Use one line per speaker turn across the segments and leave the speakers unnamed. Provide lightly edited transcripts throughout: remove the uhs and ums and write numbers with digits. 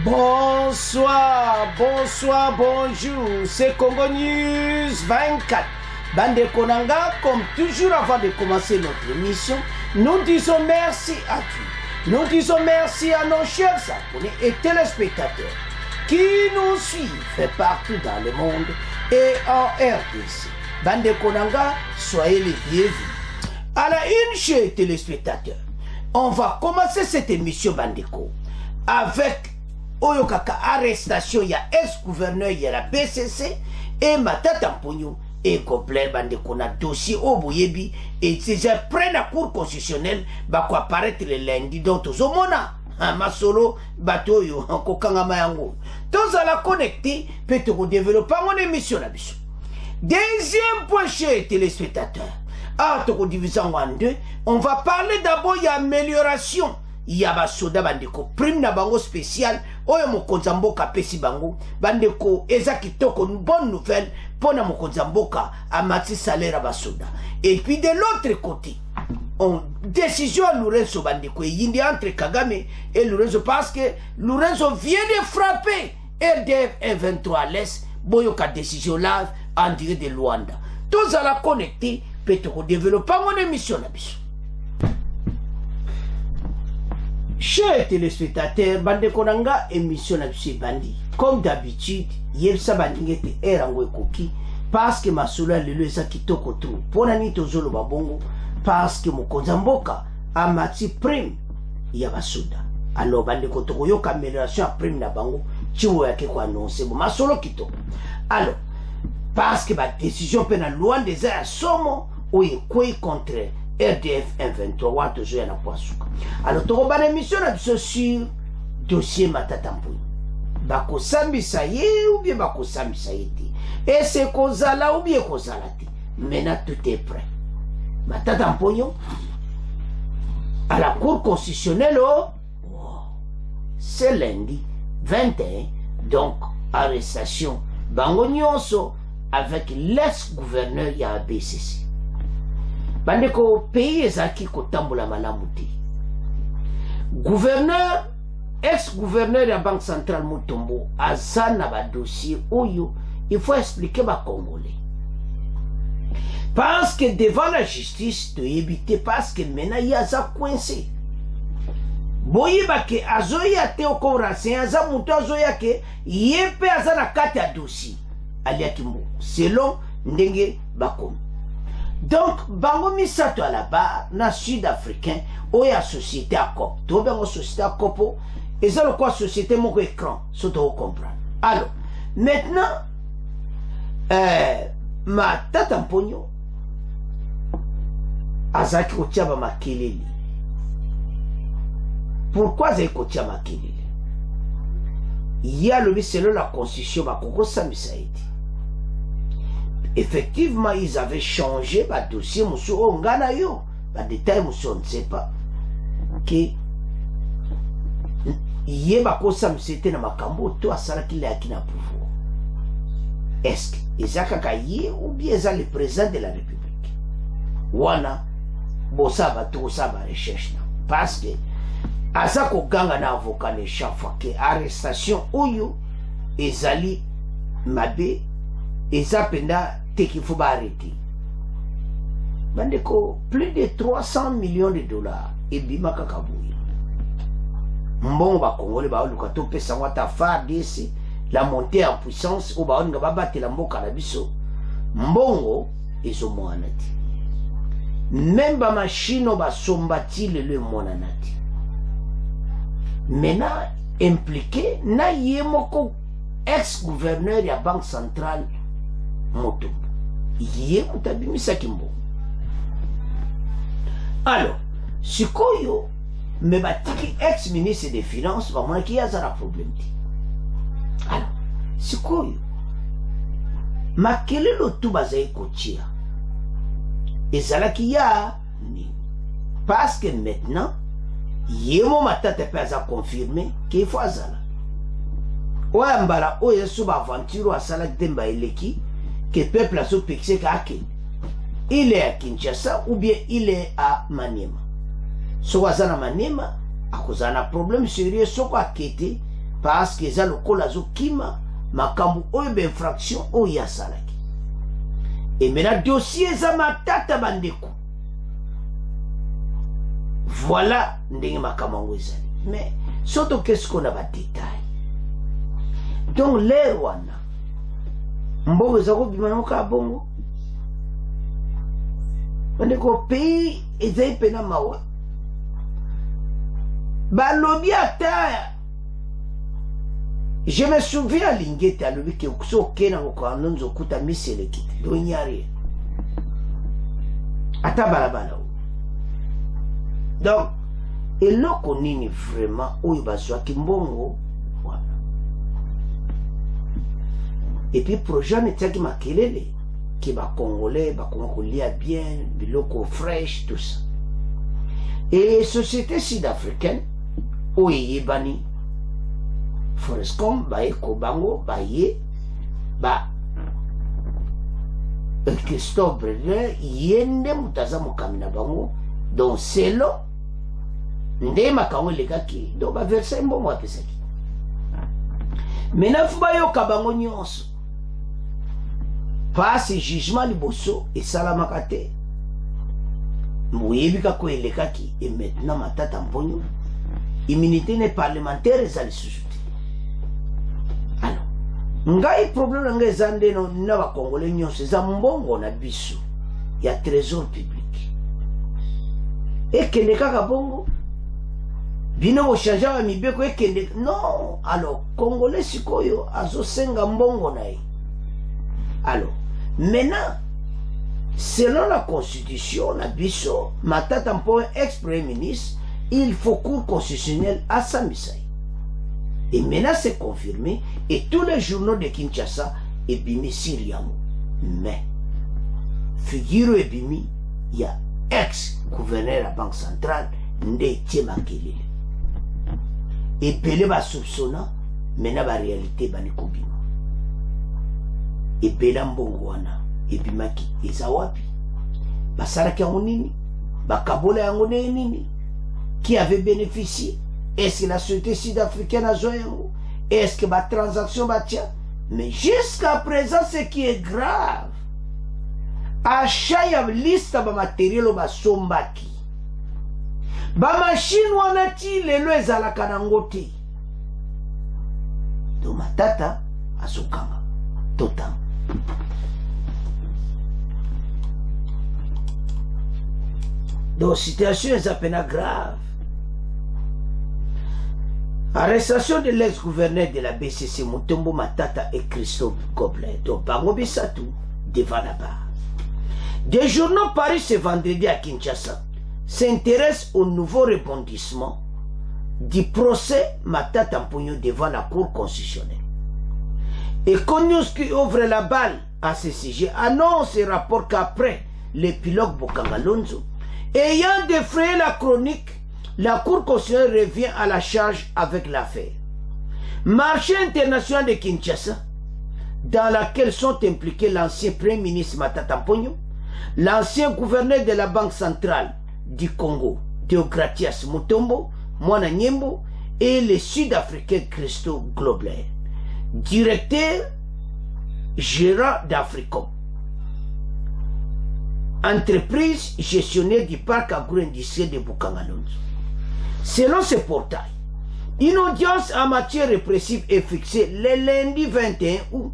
Bonsoir, bonsoir, bonjour, c'est Congo News 24. Bande Konanga, comme toujours avant de commencer notre émission, nous disons merci à Dieu. Nous disons merci à nos chers abonnés et téléspectateurs qui nous suivent partout dans le monde et en RDC. Bande Konanga, soyez les bienvenus. À la une, chers téléspectateurs, on va commencer cette émission Bandeko avec Oyokaka arrestation, il y a ex-gouverneur, il y a la BCC et Matata Mpogno et complet Bandeko na dossier au Boyebi et déjà près la cour constitutionnelle va quoi apparaître le lundi donc au Mona Masolo Batoyo en Kokanga Mayango. Tous à la connecter peut-être développer mon émission là. Deuxième point chez téléspectateurs. Division en deux, on va parler d'abord de l'amélioration. Il y a des soda bandeko prime na bango spécial oyo mokonzamboka pesi bango bandeko ezaki toko une bonne nouvelle pour na mokonzamboka amati salaire ba soda. Et puis de l'autre côté on décision à Lorenzo bandeko yindi entre Kagame et Lorenzo parce que Lorenzo vient de frapper RDF M23 à l'est boyoka décision là en direct de Luanda. Tous à la connecter peut-être développer mon émission là biso. Chers téléspectateurs, Bande Konanga, émission na biso bandi. Comme d'habitude, yebsa bandingete erango ekoki parce que masula lelo eza kitoko trop. Pona ni tozolo babongo parce que mokonzamboka amati prime ya basoda. Alors bande kotoko yoka amélioration à prime na bango chiwo yake ko annoncer bo masolo kitoko. Alors parce que ba décision pe na loi des a somo ou ekoi contre RDF M23 watu zo yana kwasuka. Alors toko bana émission na biso sur dossier Matata Mpogno. Bako sambisa ye ou bien bako sambisa ye te. Et c'est kozala ou bien kozala te. Maintenant tout est prêt. Matata Mpogno à la cour constitutionnelle c'est lundi 21 donc arrestation bango nyonso avec l'ex-gouverneur ya BCC. Bandeko pays ezaki kotambola malamu te. Gouverneur, ex-gouverneur de la Banque Centrale Mutombo, azana ba dossier oyo, il faut expliquer ba Congolais. Parce que devant la justice, de éviter parce que maintenant il y a ça coincé. Boyiba ke azoya te okorase, aza muto azoya ke yepe azana kati ya dossier. Aliakimbo, selon ndenge bakomi. Donc, bango misato à la barre, na sud-africain, ou ya société à cop. To bengo société à copo, et ça le quoi société mon écran, ça tu comprendre. Alors, maintenant, Matata Mpogno, azaki kotiaba makelele. Pourquoi azaki kotiaba makelele? Il y a le selon la constitution, bakoko samisaïti. Effectivement, ils avaient changé le dossier, monsieur Ongana yo. Le détail, monsieur, on ne sait pas. Que yé bako sam c'était na makambo to asala kila yakina pouvoir. Est-ce que Isaka Kaye ou bien le président de la République? Wana bosa ba to sa ba recherche na. Parce que azako ganga na avocat ne chaque fois que arrestation oyo ezali mabe ezapenda qu'il faut arrêter. Bandeko, plus de 300 millions de dollars et bima kakabouya. Mbongo ba Congolais ba oluka to pesa wata FARDC la montée en puissance ou ba onga ba batela mboka na biso. Mbongo ezo monanati. Même ba machine ba sombati le monanati. Maintenant impliqué na yemoko ex-gouverneur de la Banque Centrale Mutombo. Yé mutabimisa kimbo. Alors, sikoyo me batiki ex-ministre des Finances va mona ki yazara problème ti. Alors, sikoyo makele lotu bazai kotia. Ezala ki ya ni. Parce que maintenant yemo Matata pesa confirmer qu'il faut azala. Oya mbala oya suba aventure asala demba eleki que le peuple a sous-pixé qu'à il est à Kinshasa ou bien il est à Maniema. Soit à Maniema, à cause d'un problème sérieux, soit à quitter parce que eza lokola azokima makambo oyo infraction oyo asalaki. Et maintenant dossier eza matata bandeko. Voilà ndenge makambo yango ezali. Mais surtout qu'est-ce qu'on a ba détail. Donc l'air wana mbongo eza kobima yango ka bongo. Bandeko pays ezali pena mawa. Balobi ata je me souviens à Lingete à l'objet que so kena ko anonzo kuta misele kiti do nyari ata balabala. Donc eloko nini vraiment oyo bazwa ki mbongo voilà. Et puis projet netaki makelele qui va congolais ba kolia bien biloko fresh tout ça. Et société sud-africaine oyo bani Forescom baye Kobango baye ba Christophe Brenet yende mutaza mukamina bango donc selo nde makango lekaki donc ba verser mbongo apesaki. Maintenant fuba yo kabango nyonso passe jugement liboso et salamaka te moyebi kako elekaki et maintenant matata mponyo immunité parlementaire ezali susu. Alors, ngai problème ngai zande no na ba congolais nyonso za mbongo na biso ya trésor public. Et kende kaka bongo bino bo changer wa mibeko e kende non. Alors congolais sikoyo azosenga mbongo na ye. Alors maintenant selon la constitution na biso matata mpo ex-premier ministre il faut cour constitutionnel à Samisai. Et maintenant c'est confirmé et tous les journaux de Kinshasa ebimi Siriamo. Mais figure ebimi il y a ex-gouverneur de la Banque centrale Ndeye Makelele. Et Pelé va soupçonner maintenant la réalité bani kobima. Et Pelé mbongo wana ebimaki ezawapi. Basalaki yango nini? Bakabola yango nini? Qui avait bénéficié? Est-ce que la société sud-africaine a joué? Est-ce que la transaction va tiens? Mais jusqu'à présent, ce qui est grave, achat ya liste de matériel ba sombaki. Ba machine wana ti lelo ezalaka nango te. Do matata asokanga totam. Donc situation est à peine grave. Arrestation de l'ex-gouverneur de la BCC Mutombo Matata et Christophe Goblet. Donc Bango Bissatou devant la barre. Des journaux parus ce vendredi à Kinshasa s'intéressent au nouveau rebondissement du procès Matata Mponyo devant la Cour constitutionnelle. Et Konyus qui ouvre la balle à ce sujet annonce et rapporte qu'après l'épilogue Bokangalonzo, ayant défrayé la chronique, la Cour constitutionnelle revient à la charge avec l'affaire. Marché international de Kinshasa, dans laquelle sont impliqués l'ancien Premier ministre Matata Mponyo, l'ancien gouverneur de la Banque centrale du Congo, Deogratias Mutombo, Mwana Nyembo, et le Sud-Africain Christophe Goblet, directeur gérant d'Africom, entreprise gestionnaire du parc agro-industriel de Bokangalonzo. Selon ce portail, une audience en matière répressive est fixée le lundi 21 août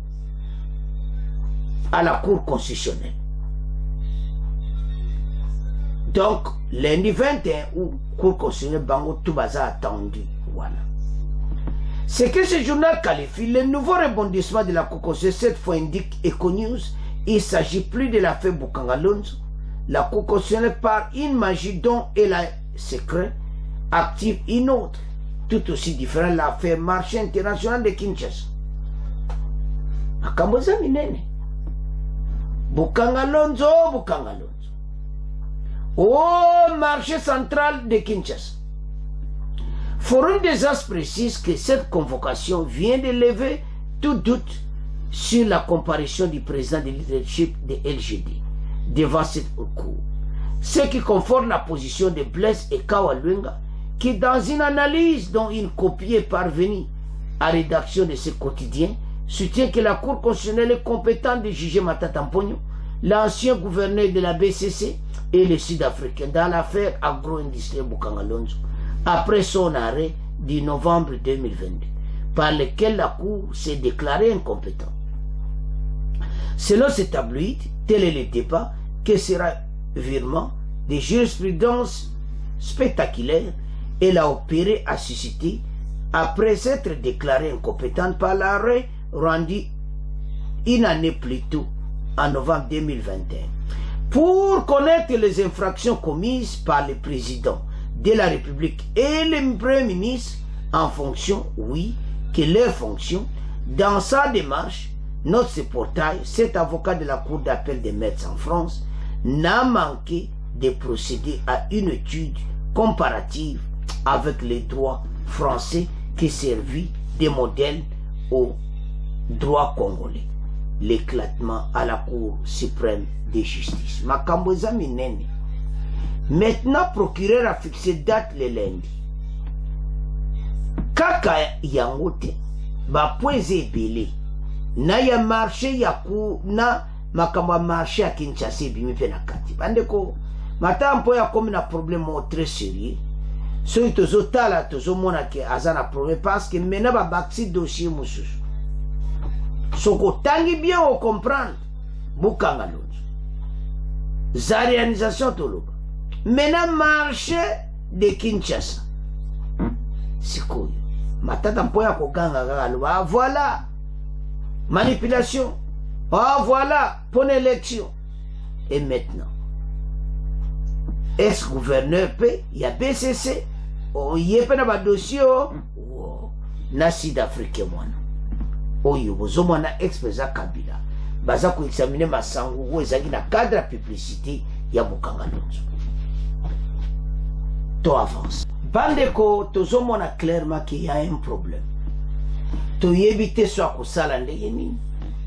à la Cour constitutionnelle. Donc, lundi 21 août, Cour constitutionnelle Bango Toubaza attendu. Voilà. Ce que ce journal qualifie le nouveau rebondissement de la Cour constitutionnelle, cette fois indique Econews, il ne s'agit plus de l'affaire Bokangalonzo. La Cour constitutionnelle par une magie dont elle a secret active une autre, tout aussi différente, l'affaire marché international de Kinshasa. Akamboza minene. Bokangalonzo. Au marché central de Kinshasa. Forum des As précise que cette convocation vient de lever tout doute sur la comparution du président de leadership de LGD devant cette cour. Ce qui conforte la position de Blaise et Kawalwenga, qui dans une analyse dont une copie est parvenue à rédaction de ce quotidien, soutient que la Cour constitutionnelle est compétente de juger Matata Mponyo, l'ancien gouverneur de la BCC et les Sud-Africains, dans l'affaire agro-industrielle Bokanga Lonzo, après son arrêt du novembre 2022, par lequel la Cour s'est déclarée incompétente. Selon ce tabloïd, tel est le débat que sera virement des jurisprudences spectaculaires elle a opéré à susciter après s'être déclarée incompétente par l'arrêt rendu une année plus tôt, en novembre 2021. Pour connaître les infractions commises par le président de la République et le Premier ministre en fonction, oui, que leur fonction, dans sa démarche, notre portail, cet avocat de la Cour d'appel des maîtres en France, n'a manqué de procéder à une étude comparative avec les droits français qui servit de modèle au droit congolais. L'éclatement à la Cour suprême de justice. Makamboza minene. Maintenant, procureur a fixé date le lundi. Kaka yangote, ba poeze belé. Na ya marché ya ku na makamba marché ya Kinshasa bimi pe na kati. Bandeko, matampo ya komi na problème très sérieux. Ceux qui tozo tala tozo mona ke azana problème parce que mena ba baxi dossier mususu. Soko tangi bien au comprendre. Bokanga Lonzo. Za réalisation toloba. Maintenant marché de Kinshasa. Sikoyo. Matata mpoya kokanga kaka. Voilà. Manipulation. Ah voilà. Pour l'élection. Et maintenant. Est-ce gouverneur P? Il y a BCC. Oh, il y a pas de dossier. Oh. Na Sud-Africain moi. Oyo bozomo na expesa Kabila baza ko examiner masango wo ezaki na cadre de publicité ya Bokanga Lonzo. To avance. Bandeko tozomona clairement qu'il y a un problème. To yebite so akosala ndenge nini.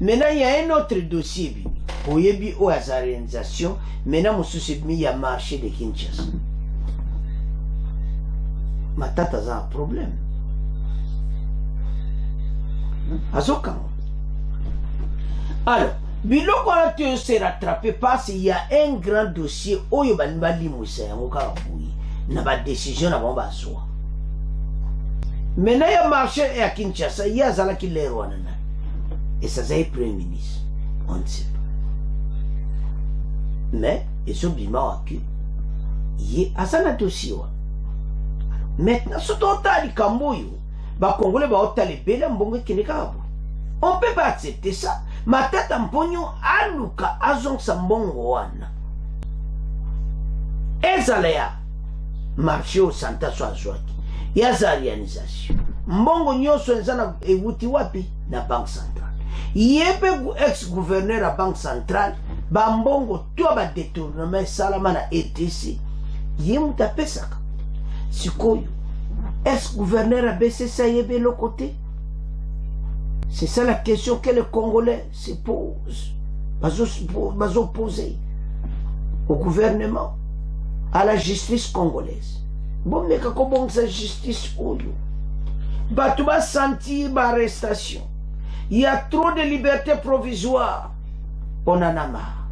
Maintenant il y a un autre dossier bibi. Oyebi o azarisation maintenant mususu bi ya marché de Kinshasa. Matata za un problème. Alors, biloko a été se rattrapé parce qu'il y a un grand dossier où il y a une décision à bon. Maintenant, il y a marché à Kinshasa, il y a Zalaki Lerouana. Et ça, c'est le Premier ministre. On ne sait pas. Mais, ils sont bien acquis. Il y a un dossier. Maintenant, ce total, il Congolais on peut pas accepter ça. Matata Mponyo aluka azong sambongo wana. Ezalea marché au Santa Swazwaki. Yaza réalisation. Mbongo nyoso nzana ewuti wapi na Banque Centrale. Yebe ex-gouverneur à Banque Centrale ba mbongo toi ba détournement salama na ETC. Yemu tapesaka. Sikoyo. Est-ce que le gouverneur a baissé ça et de l'autre côté? C'est ça la question que les Congolais se posent. Ils opposés au gouvernement, à la justice congolaise. Bon, mais comment c'est la justice ou bah, tu vas sentir l'arrestation. Il y a trop de liberté provisoire. On en a marre.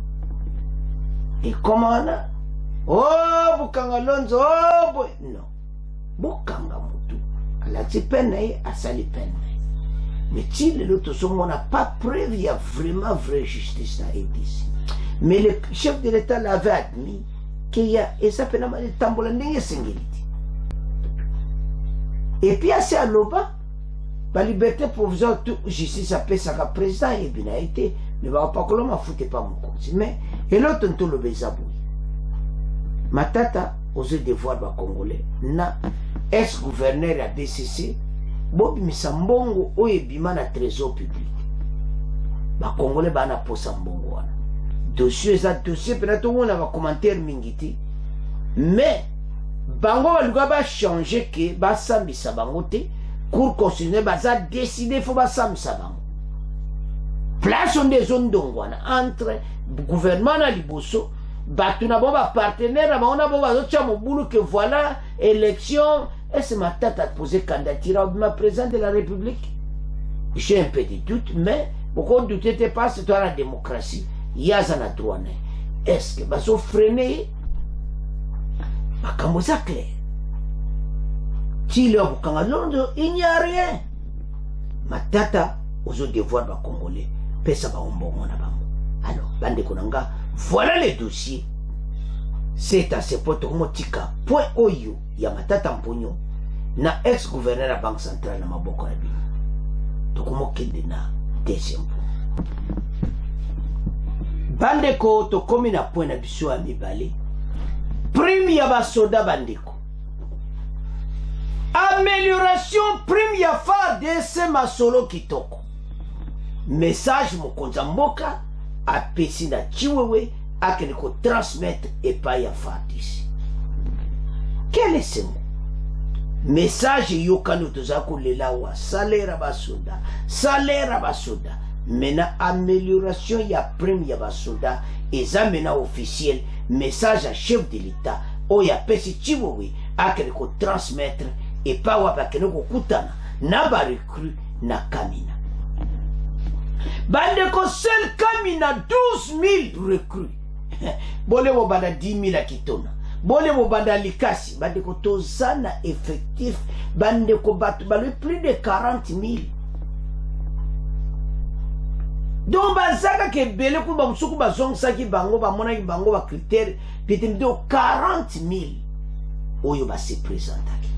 Et comment on a? Oh, Bokanga Lonzo, oh, boy. Non. Bokanga Moutou, à la peine, à sali peine. Mais si l'autre on n'a pas preuve, il y a vraiment vraie justice dans l'Église. Mais le chef de l'État l'avait admis qu'il y a, et ça fait le tambolanding et singilité. Et puis, assez à l'oba, la liberté provisoire, justice, ça peut ça président et bien été, mais va pas que l'homme a foutu pas mon compte. Mais, et l'autre, on le bézaboui. Ma tata, osé devoir de Congolais, na ex-gouverneur à BCC, Bobi Misambongo, oyebima na trésor public. Ba Congolais ba na posa mbongo wana. Dossier za dossier peut-être on a commentaire mingiti. Mais bango baluka ba changer que ba sambisa bango te, cour constitutionnelle ba za décider faut ba sambisa bango. Place on des zones d'ongwana entre gouvernement na liboso. Batuna bomba partenaire, on a bomba boulot que voilà, élection, et c'est ma tête à poser candidature à ma président de la République. j'ai un peu de doute, mais pourquoi ne doutez pas, c'est toi la démocratie. Il y a un droit. Est-ce que vous freiner? Comme ça clair. Si il n'y a rien. Ma tata, aux autres devoirs de Congolais, pesa ba ombongo na bango. Alors, bande konanga, voilà les dossiers. C'est à ce point motika point oyo ya matata mponyo na ex-gouverneur la Banque centrale na maboko na bino. Tokomo kende na deuxième point. Bandeko tokomi na point na biso ya mibale. Prime ya basoda bandeko. Amélioration prime ya FARDC masolo kitoko. Message mokonza mboka apesi na chiwewe akene ko transmettre epai ya FARDC. Quel est ce mot? Message yokano tozako lela wa salaire basoda, salaire basoda. Mena amélioration ya prime ya basoda eza mena officiel message à chef de l'État o ya pesi chiwewe akene ko transmettre epai wa bakene ko kutana na ba recrue na Kamina. Bandeko seul Kamina 12 000 recrues. Bole mo banda 10 000 à Kitona. Bole mo banda Likasi. Bandeko tozana effectif. Bandeko batu balwe plus de 40 000. Donc bazaka ke bele ku ba musuku ba zong saki bango ba mona ki bango ba critère pitim de 40 000. Oyo ba se présentaki.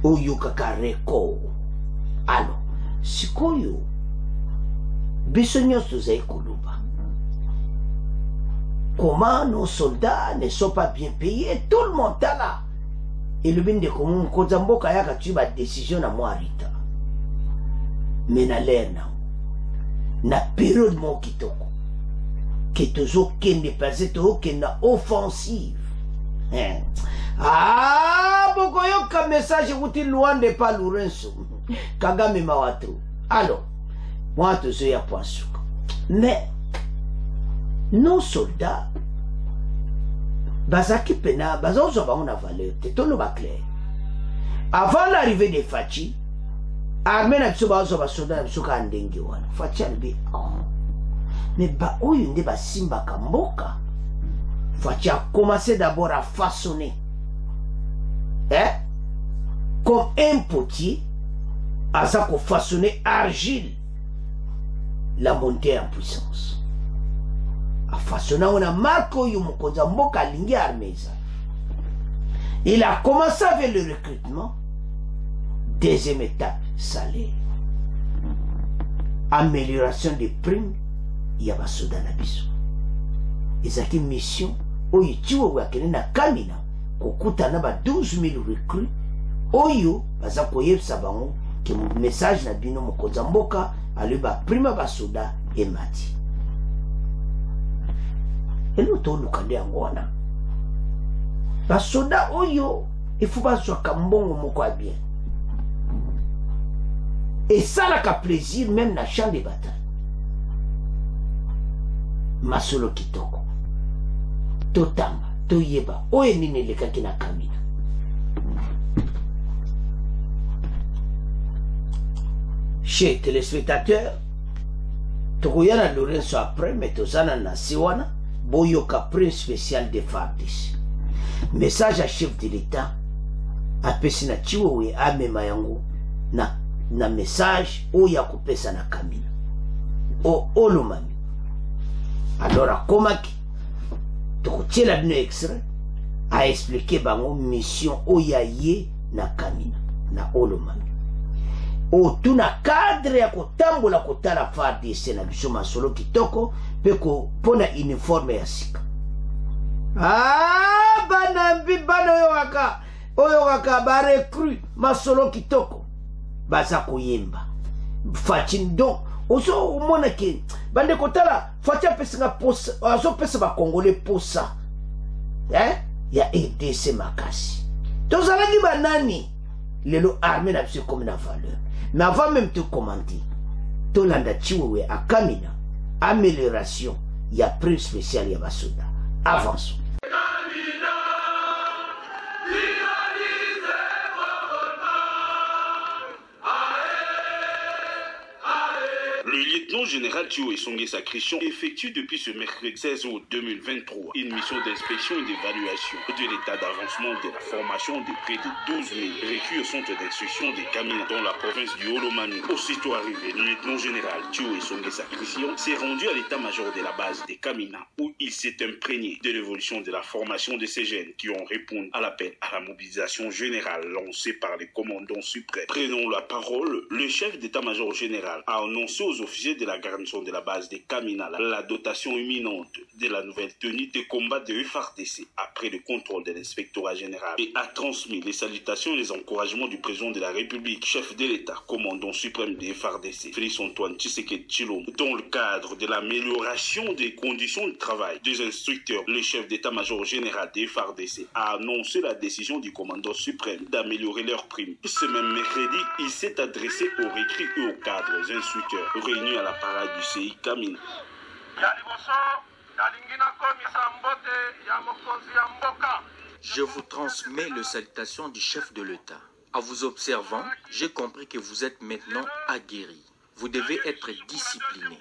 Oyo kaka record. Alors sikoyo biso nyonso tozali koloba comment nos soldats ne sont pas bien payés, tout le monde est là et le bin de komu mkoza mboka yaka tu ba décision na mwa rita mais na l'air na période mo kitoko ke tozo kende pase to ke na offensive boko yoka message wuti Luanda pa Lourenço Kagame Mawato. Alors, moi, tout ça, y a point sûr. Mais, nos soldats, bazaki pena, bazozo ba on a valeur, te tono ba clair. Avant l'arrivée des Fachi, armée na biso bazo ba soldats na biso ka ndenge wana. Fachi albi, mais ba oyo nde ba simba kamboka. Fachi a commencé d'abord à façonner, comme un potier. À ça qu'on façonnait argile la montée en puissance. A façonné on a marqué Yomokoza Mboka Lingi Armeza. Il a commencé avec le recrutement. Deuxième étape, salaire. Amélioration des primes. Il y a basoda na biso. Ils ont une mission. Oyo tiwo wakene na Kamina. Kokuta na ba 12 000 recrues. Oyo baza koyebisa bango. Que mon message na bino mokonza mboka ali ba prima basoda emati. Elo to lukande angona. Basoda oyo il faut pas soit kambongo moko a bien. Et ça la ka plaisir même na champ de bataille. Masolo kitoko. Totamba, toyeba, oye nini lekaki na Kamina. Chers téléspectateurs, Togoyana Lorenzo après, mais Tozana na Siwana, Boyoka prime spécial de FARDC. Message à chef de l'État, à Pessina Chiwewe, à Memayango, na message, Oya Kopesa na Kamina. O Olomami. Alors, à Komaki, Tokotier la bino extrait, a expliqué bango mission Oya Ye na Kamina, na Olomami. O tuna cadre ya kotambola kotala FARDC na biso masolo kitoko peko pona uniforme ya sika. Bana mbibana oyo waka ba recrue masolo kitoko baza koyemba fachin donc ozo umona ke bande kotala facha pesa posa azo pesa ba congolais posa ya EDC makasi tozalaki banani lelo armée na biso comme na valeur. Mais avant même de commenter, Tolanda Chiwewe à Kamina, amélioration, il y a prix spécial, il y a basoda. Avançons.
général Thio Esongesa Christian effectue depuis ce mercredi 16 août 2023 une mission d'inspection et d'évaluation de l'état d'avancement de la formation de près de 12 000 recrues au centre d'instruction des Kamina dans la province du Olomami. Aussitôt arrivé, le lieutenant général Thio Esongesa Christian s'est rendu à l'état-major de la base des Kamina où il s'est imprégné de l'évolution de la formation de ces jeunes qui ont répondu à l'appel à la mobilisation générale lancée par les commandants suprêmes. Prenant la parole, le chef d'état-major général a annoncé aux officiers de la garnison de la base des Kamina la dotation imminente de la nouvelle tenue de combat de FARDC après le contrôle de l'inspectorat général et a transmis les salutations et les encouragements du président de la République, chef de l'État, commandant suprême de FARDC, Félix Antoine Tshisekedi Tshilombo. Dans le cadre de l'amélioration des conditions de travail des instructeurs, le chef d'état-major général de FARDC a annoncé la décision du commandant suprême d'améliorer leurs primes. Ce même mercredi, il s'est adressé aux recrues et aux cadres instructeurs réunis à la parade du CI Kamina.
Je vous transmets les salutations du chef de l'État. En vous observant, j'ai compris que vous êtes maintenant aguerri. Vous devez être discipliné.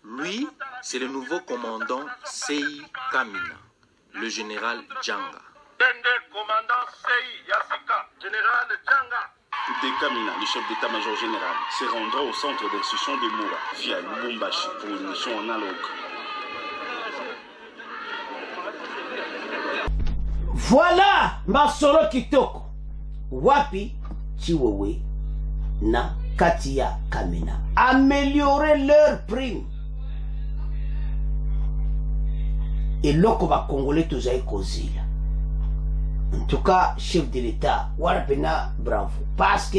Lui, c'est le nouveau commandant CI Kamina, le général Djanga.
Des Kamina, le chef d'état-major général, se rendra au centre d'instruction de Moura via Lubumbashi pour une mission analogue.
Voilà Masolo Kitoko Wapi Chiwewe na Katia Kamina. Améliorer leur prime. Et l'oko va congolais tous aïe kozila. En tout cas, chef de l'État, warapena bravo. Parce que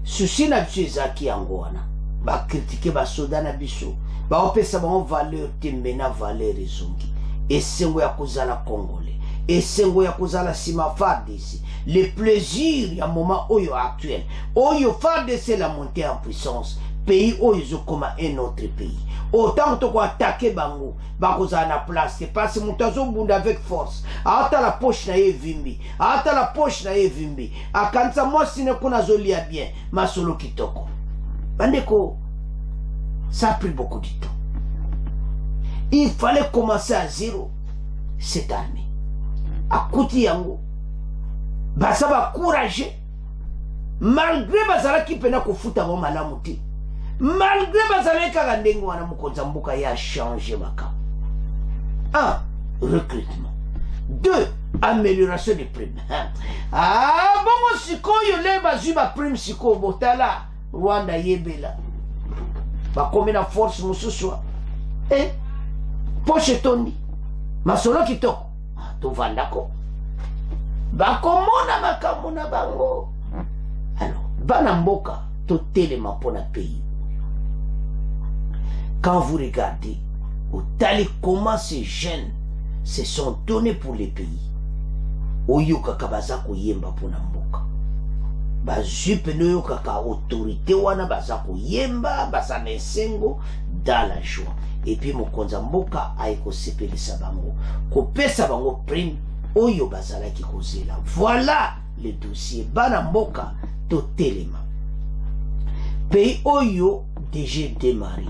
souci na biso ezaki yango wana. Ba critiquer ba soda na biso. Ba opesa ba valeur tembena valeur ezongi. Esengo ya kozala congolais. Esengo ya kozala sima FARDC. Le plaisir ya moment oyo actuel. Oyo FARDC la montée en puissance. Pays oyo comme un autre pays. Autant que tu attaquer bango, bakoza na place, c'est parce que montazo bunda avec force. Ata la poche na evimbi, ata la poche na evimbi. Akanza moi sine kuna zolia bien, Masolo Kitoko. Bandeko, ça a pris beaucoup de temps. Il fallait commencer à zéro cette année. À Kouti yango, basa ba courageux. Malgré bazala ki pena ko futa bo malamuti. Malgré bazale kagandengo wana mukonza mbuka ya changer baka. 1. Recrutement. 2. Amélioration des primes. Ah bongo sikoyo le bazu ba prime siko botala Rwanda yebela. Ba komena force mususwa. Poche tondi. Masolo Kitoko. To vandako. Ba komona makamuna bango. Alors, bana mboka to telema pona pays. Quand vous regardez, au tali comment ces jeunes se sont donnés pour les pays. Oyoka kabaza koyemba pona mboka. Bazupe no yoka ka autorité wana baza koyemba, baza mesengo dans la joie. Et puis mokonza mboka aiko sepelisa bango. Kopesa bango prime oyo bazala ki kozela. Voilà le dossier bana mboka to telema. Pays oyo déjà démarré.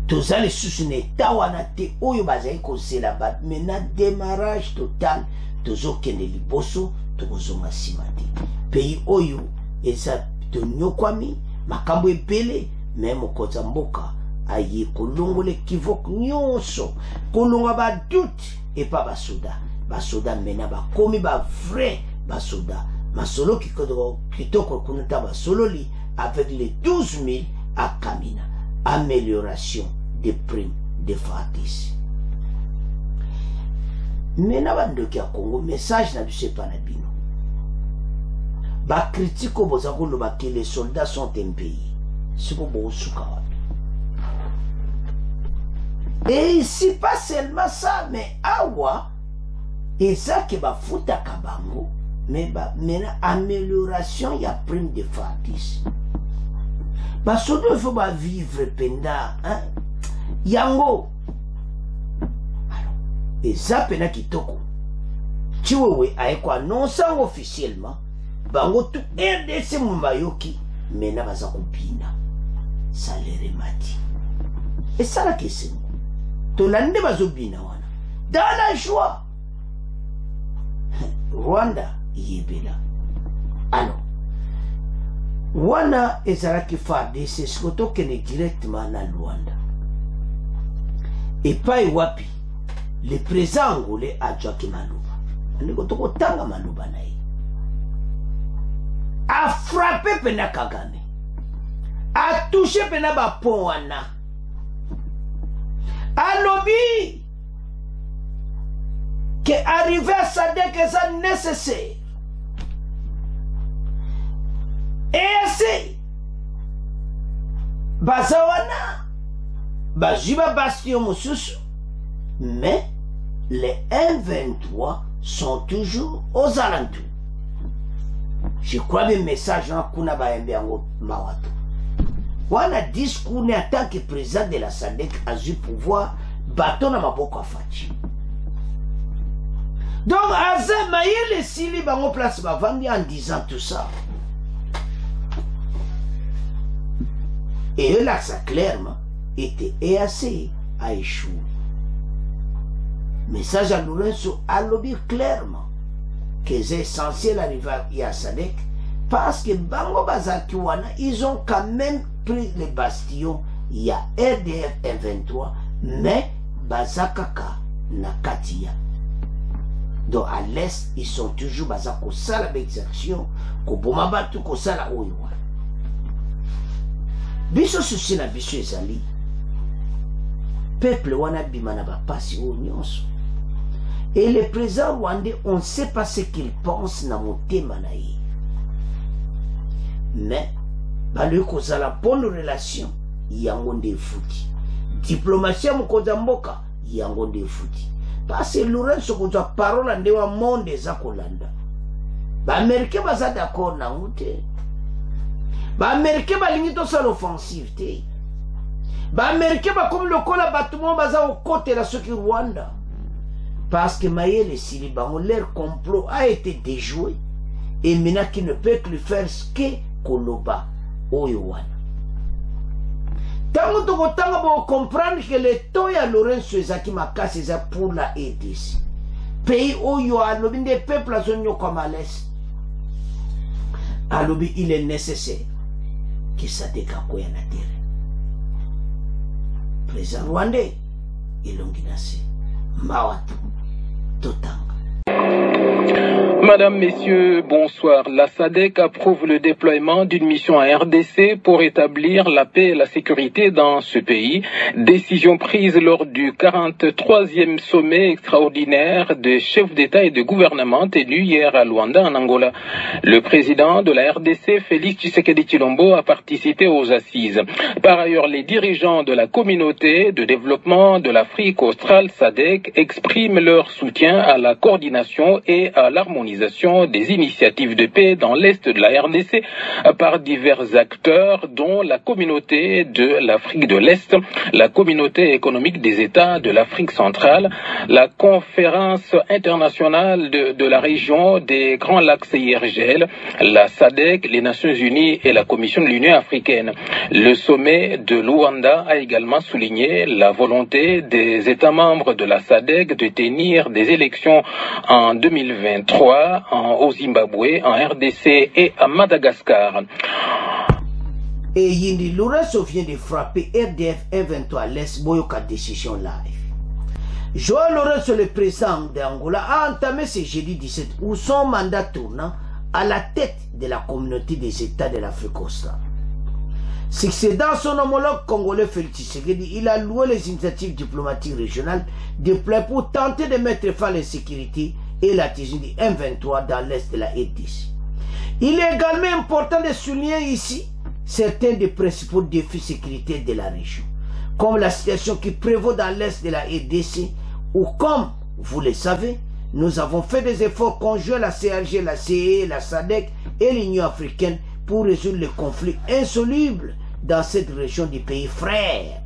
Toza les sous-ne tawana te oyo bazali kozela ba mena démarrage total tozo kende liboso tokozonga simate. Pays oyo eza to nyokwami makambo ebele même koza mboka aye kolongole kivok nyonso kolonga ba doute et pas ba soda. Ba soda mena ba komi ba vrai ba soda. Masolo Kitoko kunuta ba sololi avec les 12 000 à Kamina. Amélioration des primes de FARDC. Mena bandoki ya Congo message na biso pa na bino. Ba critiquo bozako loba que les soldats sont un pays. Siko bo suka wapi. Et ici pas seulement ça mais awa eza ke ba futa kabango mais ba mena amélioration ya prime de FARDC. Parce que il faut pas vivre pendant hein yango. Alors et ça pena kitoko chiwewe aiko annonce officiellement bango tout RDC mumbayoki mena baza kopina salaire mati Et ça la question. Tolande bazobina wana. Dans la joie. Rwanda yebela. Alors, wana ezalaki farde c'est ce que tokene directement na Rwanda. Et pas wapi. Le président angolais a Joaquim Maluba. Ndeko toko tanga Maluba na ye. A frappé pena Kagame. A touché pena ba pont wana. A lobby que arriver à Sadek est nécessaire. Et ainsi, Bazawana, Bajiba Bastion Moussousou, mais les M23 sont toujours aux alentours. Je crois que le message en Kuna Baembiango Mawato. Voilà discours en tant que président de la SADC a eu pouvoir bâton à Maboko Fachi. Donc, Azem Maïle Sili Bango Place Bavandi en disant tout ça. Et là, ça clairement était EAC à échouer. Message à Lourenço a lobby clairement que c'est essentiel d'arriver à SADC parce que Bango Bazakiwana, ils ont quand même pris les bastions. Il y a RDF M23, mais Bazakaka Nakatia. Donc à l'est, ils sont toujours Bazako Sala Bexaction, Kobomabatu Kosala Oiwa. Biso souci na biso ezali. Peuple wana bimana ba pasi o nyonso. Et le président rwandais, on ne sait pas ce qu'il pense na motema na ye. Mais balu kozala bonne relation yango nde futi. Diplomatie mukoza mboka yango nde futi. Parce que Lourenço kozwa parole nde wa monde za kolanda. Ba américain baza d'accord na ngote. Ba américain balingi to sa l'offensive te. Ba américain ba comme le kola batumo baza au côté la soki Rwanda. Parce que Mayele Silibango, leur complot a été déjoué. Et maintenant qu'il ne peut que lui faire ce que Koloba Oyowana. Tant que vous comprendre que le taux à Lorenzo Ezaki Makasi c'est pour la RDC. Pays Oyo alobi des peuples à zone comme à l'est. Alobi il est nécessaire que ça décacoye na terre. Président Rwandais, il onginasi. Mawatu.
Madame, Messieurs, bonsoir. La SADC approuve le déploiement d'une mission à RDC pour établir la paix et la sécurité dans ce pays. Décision prise lors du 43e sommet extraordinaire des chefs d'État et de gouvernement tenu hier à Luanda, en Angola. Le président de la RDC, Félix Tshisekedi Tshilombo, a participé aux assises. Par ailleurs, les dirigeants de la communauté de développement de l'Afrique australe, SADC, expriment leur soutien à la coordination et à l'harmonisation des initiatives de paix dans l'est de la RDC par divers acteurs dont la communauté de l'Afrique de l'Est, la communauté économique des États de l'Afrique centrale, la conférence internationale de la région des Grands Lacs CIRGL, la SADC, les Nations Unies et la Commission de l'Union africaine. Le sommet de Luanda a également souligné la volonté des États membres de la SADC de tenir des élections en 2023 au Zimbabwe, en RDC et à Madagascar.
Et Yindi Lourenço vient de frapper RDF 123 à l'Est, Boyoka décision live. Joao Lourenço, le président d'Angola, a entamé ce jeudi 17 août son mandat tournant à la tête de la communauté des États de l'Afrique australe. Succédant son homologue congolais Félix Tshisekedi, il a loué les initiatives diplomatiques régionales déployées pour tenter de mettre fin à l'insécurité et la tenue du M23 dans l'est de la RDC. Il est également important de souligner ici certains des principaux défis sécuritaires de la région, comme la situation qui prévaut dans l'est de la RDC, où, comme vous le savez, nous avons fait des efforts conjoints, la CRG, la CE, la SADC et l'Union africaine pour résoudre les conflits insolubles dans cette région du pays frère.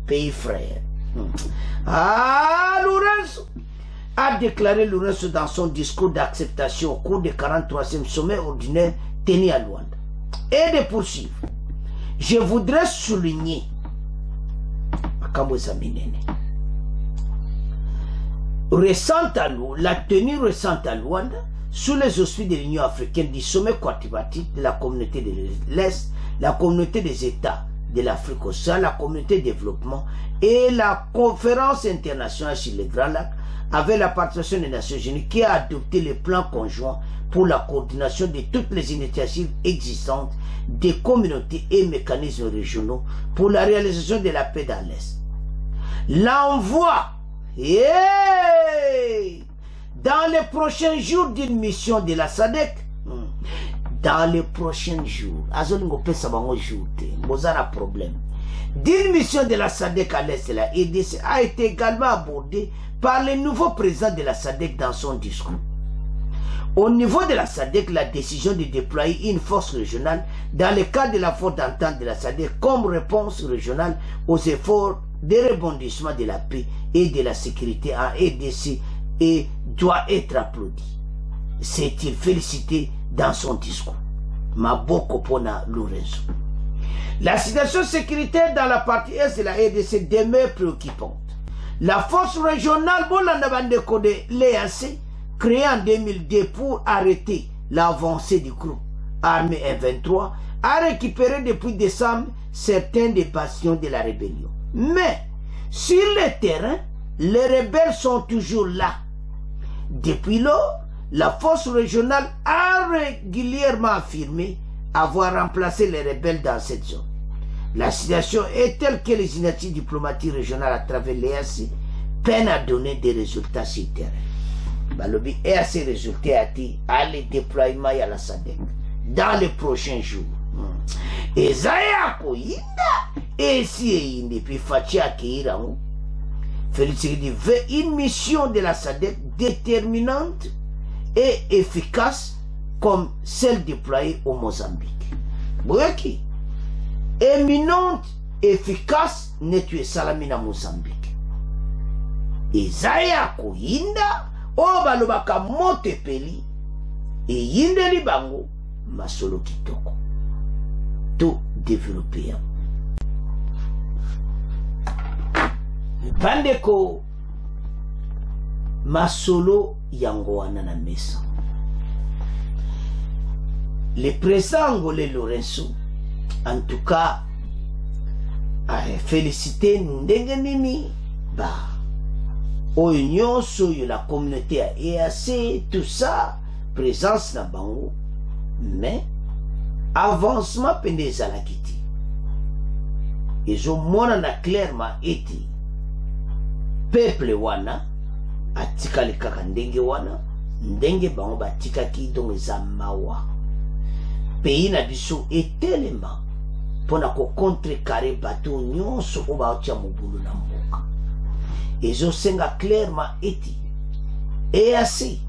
Pays frère. Lourenço a déclaré Lourenço dans son discours d'acceptation au cours du 43e sommet ordinaire tenu à Luanda. Et de poursuivre. je voudrais souligner la tenue récente à Luanda sous les auspices de l'Union africaine du sommet quadripartite de la communauté de l'Est, la communauté des États de l'Afrique océane, la communauté de développement et la conférence internationale sur les Grands Lacs avec la participation des Nations Unies qui a adopté le plan conjoint pour la coordination de toutes les initiatives existantes des communautés et mécanismes régionaux pour la réalisation de la paix dans l'Est. L'envoi dans les prochains jours d'une mission de la SADC, dans les prochains jours, d'une mission de la SADC à l'Est de la RDC a été également abordée par le nouveau président de la SADC dans son discours. Au niveau de la SADC, la décision de déployer une force régionale dans le cadre de la force d'entente de la SADC comme réponse régionale aux efforts de rebondissement de la paix et de la sécurité en RDC et doit être applaudi. C'est-il félicité dans son discours. Maboko Pona Lorenzo. La situation sécuritaire dans la partie est de la RDC demeure préoccupante. La force régionale Bolandabandeko de l'EAC, créée en 2002 pour arrêter l'avancée du groupe armé M23, a récupéré depuis décembre certains des bastions de la rébellion. Mais, sur le terrain, les rebelles sont toujours là. Depuis lors, la force régionale a régulièrement affirmé avoir remplacé les rebelles dans cette zone. La situation est telle que les initiatives diplomatiques régionales à travers l'EAC peinent à donner des résultats sur le terrain. Balobi EAC résultats à le déploiement à la SADC dans les prochains jours. Et Zaya Koyinda, et si puis Fatia Keiraou, Félix veut une mission de la SADC déterminante et efficace comme celle déployée au Mozambique. Boyaki, éminente, efficace, netue Salamina Mozambique. Et Zaya Koyinda, Obalobaka Montepeli, et Yindeli Bango, Masolo Kitoko. Tout développé. Bandeko Masolo Yangoana na mesa. Le président angolais Lorenzo, en tout cas, a félicité Ndengenini, Union sur la communauté à EAC, tout ça, présence na bango, mais avancement pendant Zalakiti. Ils ont montré clairement été peuple wana atika le kaka ndenge wana ndenge bango batika ki donc zamawa pays na biso etelema pona ko contrecarrer bateau nyonso o baotia mobulu na mboka. Ezo senga clairement eti EAC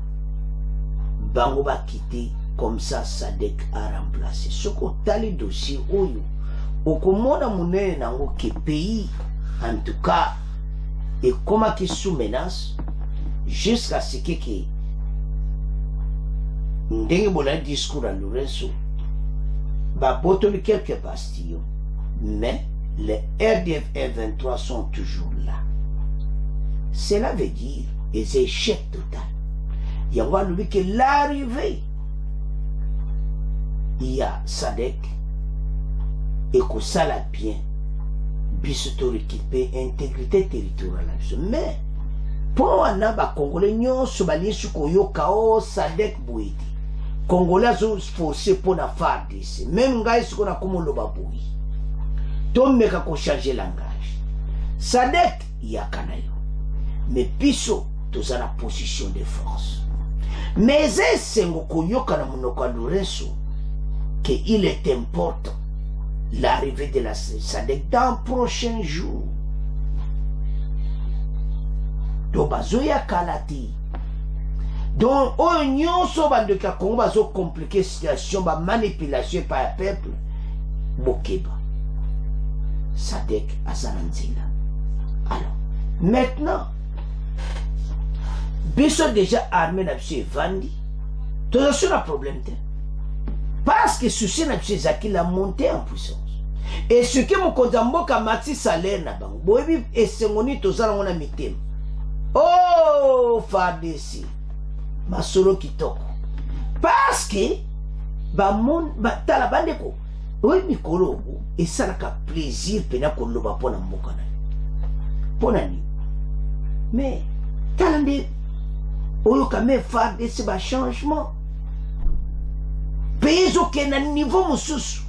bango bakiti comme ça SADC a remplacé soko tali dossier oyo okomona munene nango ke pays en tout cas et comment qui sous menace jusqu'à ce que ndenge bola discours à Lorenzo ba botoli quelques pastillons, mais les RDF F23 sont toujours là. Cela veut dire des échecs total. Il y a lui que l'arrivée il y a SADC et que ça l'a bien biso récupérer intégrité territoriale. Mais pour un aba congolais nyonso balisu koyoka o SADC boiti congolais sont forcés pour la FARDC même ngai siko na komoloba boyi tomeka ko changer langage SADC ya kanayo mais biso toza na position de force mais esengo koyoka na monoko Lorenzo que il est important l'arrivée de la SADC dans prochains jours. Donc, bazoya kalati. Donc, on so bande ka Congo bazo compliquer situation, ba manipulation par le peuple. Bokeba. SADC azananzila. Alors, maintenant, biso déjà armé na biso vandi. Tout ça un problème. Parce que souci n'a pas la montée en puissance. Et ce que mon Kodamboka mati salaire na bango. Boyebi esengoni tozala ngona mitema. Oh, FARDC. Masolo kitoko. Parce que tala bandeko. Oui, mikolo et ça n'a qu'à plaisir pena koloba pona mboka na. Pona ni. Mais talande oyo kame FARDC ba changement. Pays auquel na niveau mususu.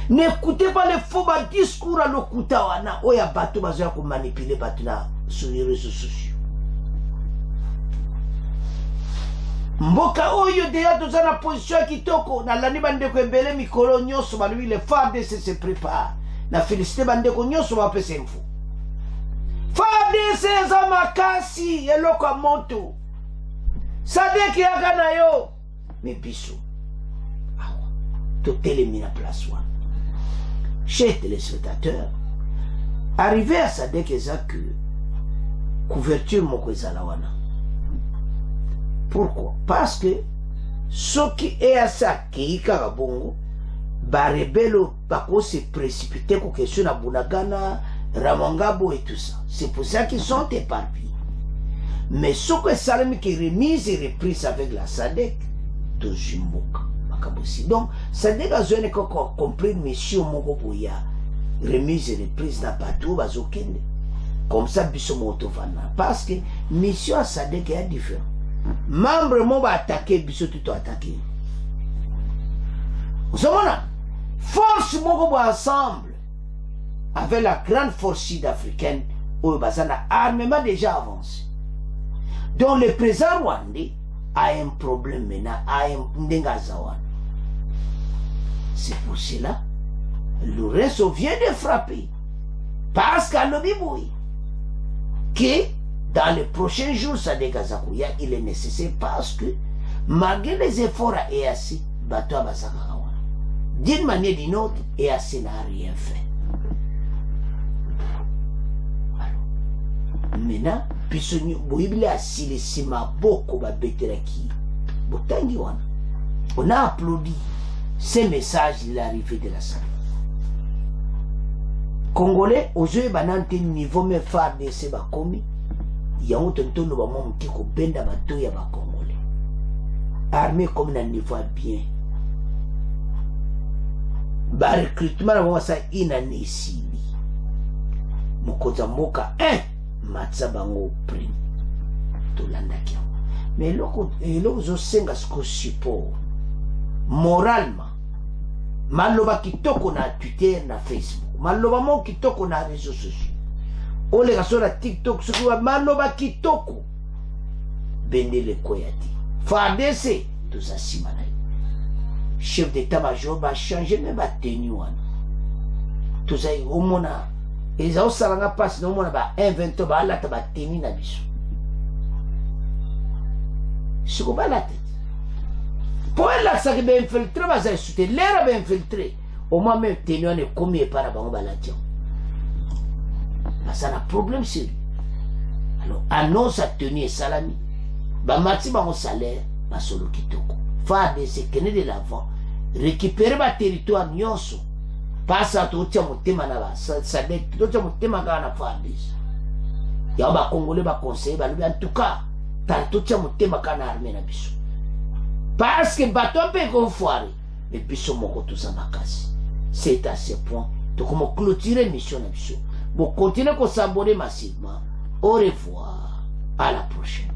N'écoutez pas les faux discours à l'okuta wana oya bato bazoya ko manipuler bato na sur les réseaux sociaux. Mboka oyo deya toza na position kitoko na lani bandeko ebele mikolo nyoso balui le FARDC se prépare na félicité bandeko nyoso ba pesa info. FARDC za makasi eloko moto sadeki yaka na yo me biso awa to telemina place wana. Chers téléspectateurs, arrivé à Sadek Ezaku, couverture moko ezala wana. Pourquoi? Parce que ce qui est à ça qui bongo, barebelo bako se précipiter pour question na Bunagana, Ramangabo et tout ça. C'est pour ça qu'ils sont éparpillés. Mais ce que Salami qui est remise et reprise avec la Sadek de Jumboka. Donc, Sadek a besoin de compris mission moko boya remise et reprise na bateau bazokende. Comme ça biso moto vana parce que mission à Sadek est différent. Membre mon va attaquer biso tout attaquer. Vous savez force moko bo ensemble avec la grande force sud-africaine où bazana armement déjà avancé. Donc le président rwandais a un problème maintenant a un ndengazawan. C'est pour cela Lorenzo vient de frapper parce qu'à l'Obiboui que dans les prochains jours ça dégazakuya il est nécessaire parce que malgré les efforts à EAC bateau à Basakawa d'une manière ou d'une autre EAC n'a rien fait. Alors maintenant puisque Boibile a silissima beaucoup ba beteraki botangi wana on a applaudi ces messages de l'arrivée de la salle. Congolais, aujourd'hui, banante niveau me FARDC bakomi, ya otonto no ba mon ki ko benda bato ya ba Congolais. Armée comme na niveau bien. Ba recrutement na mo sa inani sibi. Mokoza mboka matza bango prime. To landa kia. Mais loko zo senga sko support. Moralement maloba kitoko na Twitter na Facebook maloba mo kitoko na réseaux sociaux ole kaso na TikTok sukuwa maloba kitoko bendele koyati FARDC tout ça simana chef d'état-major va changer même ba tenue wana tout ça au mona eza osalanga passe no mona ba invento ba la ta ba tenue na biso suko ba la tête. Pour elle, ça qui est infiltré, va sauter. L'air est infiltré. Au moins, même, tenir ne commis par la banque. Ça a un problème sérieux. Alors, annonce à tenir salami. Bah, mati, bah, mon salaire, bah, solo kitoko. FARDC, qu'est-ce de l'avant. Récupérer ma territoire, nyonso. Passe à tout, tiens, mon thème, ça dé, tout, tiens, mon thème, à FARDC. Y'a un Congolais, bah, conseiller, bah, en tout cas, t'as tout, tiens, mon thème, à l'armée, na biso. Parce que bateau peut qu'on foire, mais biso moko tout ça makasi. C'est à ce point. Donc, on clôturer mission na biso. Bon, continuez qu'on s'abonne massivement. Au revoir. À la prochaine.